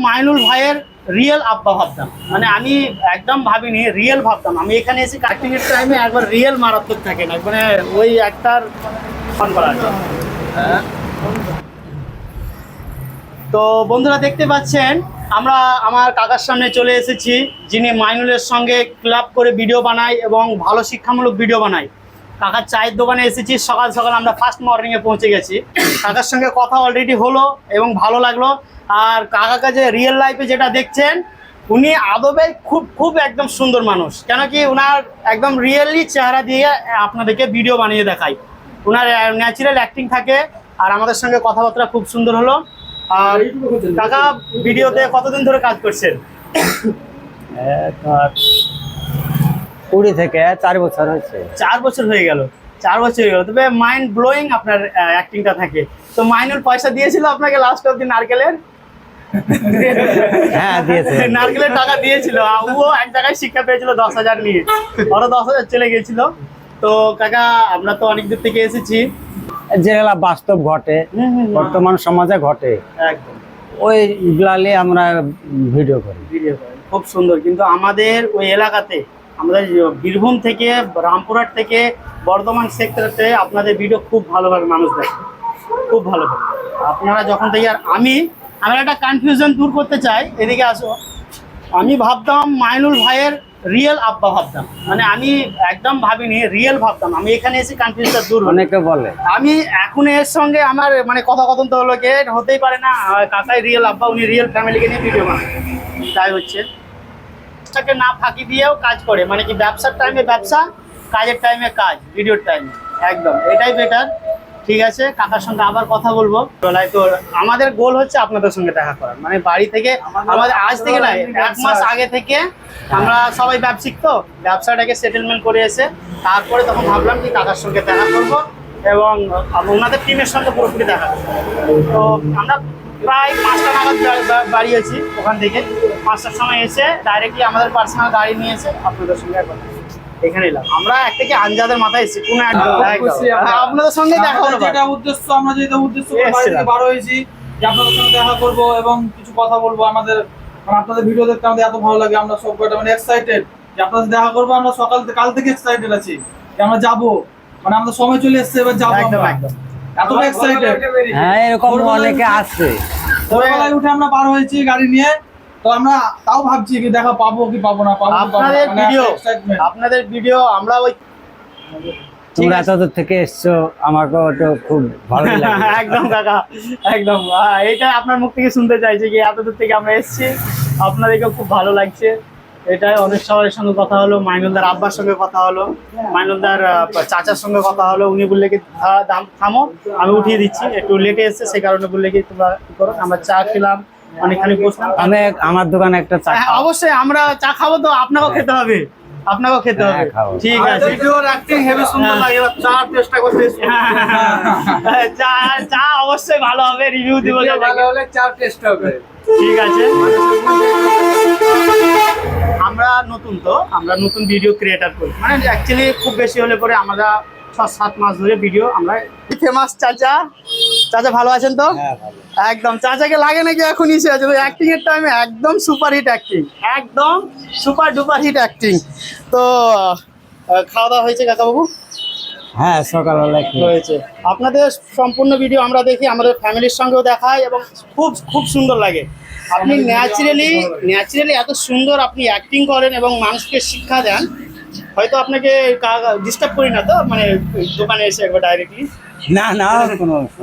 মাইনুল ভাইয়ের রিয়েল আব্বা ভাবতাম, মানে আমি একদম ভাবিনি, রিয়েল ভাবতাম। আমি এখানে এসে কাটিং এর টাইমে একবার রিয়েল মারাত্মক থাকে না, মানে ওই একটার ফোন করা আছে। তো বন্ধুরা দেখতে পাচ্ছেন আমরা আমার কাকার সামনে চলে এসেছি, যিনি মাইনুলের সঙ্গে ক্লাব করে ভিডিও বানায় এবং ভালো শিক্ষামূলক ভিডিও বানায়। কাকার চায়ের দোকানে এসেছি, সকাল সকাল আমরা ফার্স্ট মর্নিংয়ে পৌঁছে গেছি। কাকার সঙ্গে কথা অলরেডি হলো এবং ভালো লাগলো। আর কাকার কাছে রিয়েল লাইফে যেটা দেখছেন, উনি আদবে খুব খুব একদম সুন্দর মানুষ, কেন কি ওনার একদম রিয়েলি চেহারা দিয়ে আপনাদেরকে ভিডিও বানিয়ে দেখায়। ওনার ন্যাচারাল অ্যাক্টিং থাকে। আর আমাদের সঙ্গে কথাবার্তা খুব সুন্দর হলো। আর কাকা ভিডিওতে কতদিন ধরে কাজ করছেন? 20 থেকে 4 বছর হয়েছে। 4 বছর হয়ে গেল। 4 বছর হয়ে গেল। তবে মাইন্ড ব্লোয়িং আপনার অ্যাক্টিংটা থাকে। তো মাইনুল পয়সা দিয়েছিল আপনাকে লাস্ট অবধি নারকেলের? হ্যাঁ দিয়েছে। নারকেলের টাকা দিয়েছিল। ও এক জায়গায় শিক্ষা পেয়েছিল 10,000 নিয়ে, ওরা 10,000 চলে গেছিল। তো কাকা আমরা তো অনেক দূর থেকে এসেছি, যেগুলা বাস্তব ঘটে, বর্তমান সমাজে ঘটে, একদম ওইগুলা নিয়ে আমরা ভিডিও করি। খুব সুন্দর। কিন্তু আমাদের ওই এলাকাতে, আমাদের বীরভূম থেকে, রামপুরহাট থেকে, বর্ধমান সেক্টরতে আপনাদের ভিডিও খুব ভালোভাবে মানুষ দেখে, খুব ভালোভাবে। আপনারা যখন থেকে, আর আমি একটা কনফিউশন দূর করতে চাই, এদিকে আসো। আমি ভাবতাম মাইনুল ভাইয়ের রিয়েল আব্বা ভাবতাম, মানে আমি একদম ভাবিনি, রিয়েল ভাবতাম। আমি এখানে এসে কনফিউশনটা দূর হলো। অনেকে বলে আমি এখন এর সঙ্গে আমার মানে কথোপকথন তো হলো, কে হতেই পারে না, কাকাই রিয়েল আব্বা, উনি রিয়েল ফ্যামিলিকে নিয়ে ভিডিও বানায়। তাই হচ্ছে টাকে না ফাঁকি দিয়েও কাজ করে, মানে কি ব্যবসার টাইমে ব্যবসা, কাজের টাইমে কাজ, ভিডিওর টাইমে, একদম এটাই বেটার। ঠিক আছে, কাকার সঙ্গে আবার কথা বলবো। তো আমাদের গোল হচ্ছে আপনাদের সঙ্গে দেখা করার, মানে বাড়ি থেকে আমাদের আজ থেকে নয়, 1 মাস আগে থেকে আমরা সবাই ব্যবসায়িক, তো ব্যবসাটাকে সেটেলমেন্ট করে এসে তারপরে তখন ভাবলাম কি কাকার সঙ্গে দেখা করবো এবং ওনাদের টিমের সঙ্গে পুরোপুরি দেখা করবো। তো আমরা প্রায় 5টা নাগাদ বাড়িয়েছি, ওখান থেকে 5টার সময় এসে ডাইরেক্টলি আমাদের পার্সোনাল গাড়ি নিয়ে এসে আপনাদের সঙ্গে এখানে এলাম। আমরা এক থেকে আঞ্জাদের মাথায় এসেছি, কোনো আপনাদের সঙ্গে দেখা হলো। যেটা উদ্দেশ্য, আমরা যেটা উদ্দেশ্য করে বাড়ি থেকে বার হয়েছি, যে আপনাদের সঙ্গে দেখা করব এবং কিছু কথা বলবো। আমাদের মানে আপনাদের ভিডিও দেখতে আমাদের এত ভালো লাগে, আমরা সব কয়টা মানে এক্সাইটেড যে আপনাদের দেখা করবো। আমরা কাল থেকে এক্সাইটেড আছি যে আমরা যাবো, মানে আমাদের সময় চলে এসেছে, এবার যাবো আমরা, এতটা এক্সাইটেড। হ্যাঁ এরকম অনেকে আছে। ভোরবেলায় উঠে আমরা বার হয়েছি গাড়ি নিয়ে, তো আমরা তাও ভাবছি কি দেখা পাবো কি পাবো না পাবো। আপনাদের ভিডিও আমরা ওই তোমরা এতদূর থেকে এসছো, আমাকেও তো খুব ভালো লাগে। একদম কাকা, একদম এইটা আপনার মুখ থেকে শুনতে চাইছি কি এতদূর থেকে আমরা এসেছি, আপনাদেরকেও খুব ভালো লাগছে। এটাই অনেক সবার সঙ্গে কথা হলো, মাইনুলদার আব্বার সঙ্গে কথা হলো, মাইনুলদার চাচার সঙ্গে কথা হলো। উনি বললে কি দাম থামো, আমি উঠিয়ে দিচ্ছি, একটু লেটে এসছে সেই কারণে বললে কি তোমরা কি করো। আমরা চা খেলাম, অনেকখানি বসলাম। আমার দোকানে একটা চা, অবশ্যই আমরা চা খাবো, তো আপনাকেও খেতে হবে, আপনাকেও খেতে হবে। ঠিক আছে, ভিডিওর অ্যাক্টিং হেভি সুন্দর লাগে, চা চেষ্টা করতে চা অবশ্যই ভালো হবে, রিভিউ দিব, ভালো হলে চা টেস্ট হবে। ঠিক আছে। আমরা নতুন ভিডিও ক্রিয়েটার করি, মানে অ্যাকচুয়ালি খুব বেশি হলে পরে আমরা 6-7 মাস ধরে ভিডিও আমরা। ফেমাস চাচা ভালো আছেন তো? একদম চাচাকে লাগে নাকি এখন ইসে আছে অ্যাক্টিং এর টাইমে, একদম সুপার হিট অ্যাক্টিং, একদম সুপার ডুপার হিট অ্যাক্টিং। তো খাওয়া দাওয়া হয়েছে কাকাবাবু? হ্যাঁ সকালবেলা হয়েছে। আপনাদের সম্পূর্ণ ভিডিও আমরা দেখি, আমাদের ফ্যামিলির সঙ্গেও দেখাই এবং খুব খুব সুন্দর লাগে। আপনি ন্যাচারালি এত সুন্দর আপনি অ্যাক্টিং করেন এবং মানুষকে শিক্ষা দেন। হয়তো আপনাকে ডিস্টার্ব করি না তো, মানে দোকানে এসে একবার ডাইরেক্টলি?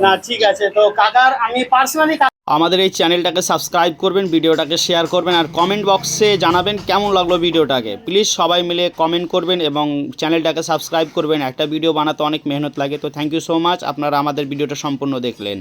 না ঠিক আছে। তো কাকার আমি পার্সোনালি আমাদের এই চ্যানেলটাকে সাবস্ক্রাইব করবেন, ভিডিওটাকে শেয়ার করবেন আর কমেন্ট বক্সে জানাবেন কেমন লাগলো ভিডিওটাকে। প্লিজ সবাই মিলে কমেন্ট করবেন এবং চ্যানেলটাকে সাবস্ক্রাইব করবেন। একটা ভিডিও বানাতে অনেক মেহনত লাগে। তো থ্যাংক ইউ সো মাচ, আপনারা আমাদের ভিডিওটা সম্পূর্ণ দেখলেন।